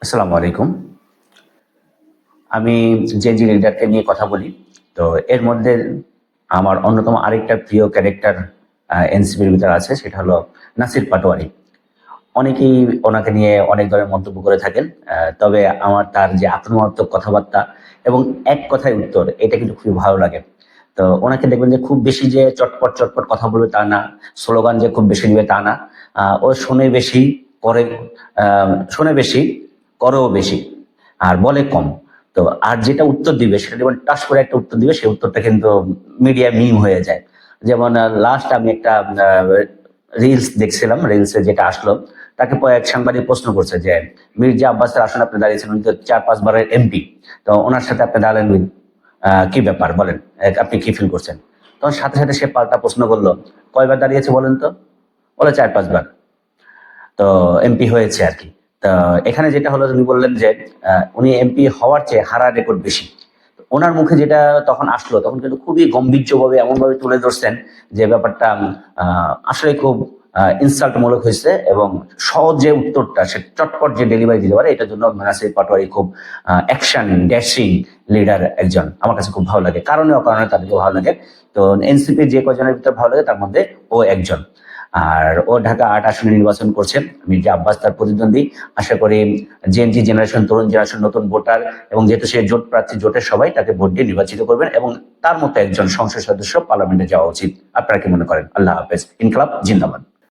আসসালামু আলাইকুম। আমি জেনজি লিডারকে নিয়ে কথা বলি। তো এর মধ্যে আমার অন্যতম আরেকটা প্রিয় ক্যারেক্টার এনসিপির ভিতরে আছে, সেটা হলো নাসির পাটোয়ারি। অনেকেই ওনাকে নিয়ে অনেক ধরনের মন্তব্য করে থাকেন। তবে আমার তার যে আক্রমণাত্মক কথাবার্তা এবং এক কথায় উত্তর, এটা কিন্তু খুবই ভালো লাগে। তো ওনাকে দেখবেন যে খুব বেশি যে চটপট চটপট কথা বলবে তা না, স্লোগান যে খুব বেশি দিবে তা না। ও শোনে বেশি, করে শোনে বেশি, করেও বেশি, আর বলে কম। তো আর যেটা উত্তর দিবে সেটা যেমন টাস করে একটা উত্তর দিবে, সেই উত্তরটা কিন্তু মিডিয়া মিম হয়ে যায়। যেমন লাস্ট আমি একটা রিলস দেখছিলাম, রিলসে যেটা আসলো, তাকে পরে এক সাংবাদিক প্রশ্ন করছে যে মির্জা আব্বাসের আসনে আপনি দাঁড়িয়েছেন, উনি তো 4-5 বারের এমপি, তো ওনার সাথে আপনি দাঁড়ালেন, কি ব্যাপার বলেন, আপনি কি ফিল করছেন? তখন সাথে সাথে সে পাল্টা প্রশ্ন করলো, কয়বার দাঁড়িয়েছে বলেন তো? বলে 4-5 বার। তো এমপি হয়েছে আর কি। তা এখানে যেটা হলো, উনি বললেন যে উনি এমপি হওয়ার চেয়ে হারার রেকর্ড বেশি। তো ওনার মুখে যেটা তখন আসলো, তখন কিন্তু খুবই গম্ভীর্যভাবে এমনভাবে তুলে ধরছেন যে ব্যাপারটা আসলে খুব ইনসাল্ট মূলক হয়েছে, এবং সহজ যে উত্তরটা সে চটপট যে ডেলিভারি দিতে পারে, এটার জন্য নাসির পাটোয়ারি খুব অ্যাকশন ড্যাশিং লিডার একজন। আমার কাছে খুব ভালো লাগে, কারণে অকারণে তাদেরকে ভালো লাগে। তো এনসিপি যে কজনের ভিতরে ভালো লাগে তার মধ্যে ও একজন। আর ও ঢাকা 8 আসনে নির্বাচন করছেন। মির্জা আব্বাস তার প্রতিদ্বন্দ্বী। আশা করি জেনজি জেনারেশন, তরুণ জেনারেশন, নতুন ভোটার, এবং যেহেতু সে জোট প্রার্থী, জোটের সবাই তাকে ভোট দিয়ে নির্বাচিত করবেন, এবং তার মতো একজন সংসদ সদস্য পার্লামেন্টে যাওয়া উচিত। আপনারা কি মনে করেন? আল্লাহ হাফেজ। ইনকলাব জিন্দাবাদ।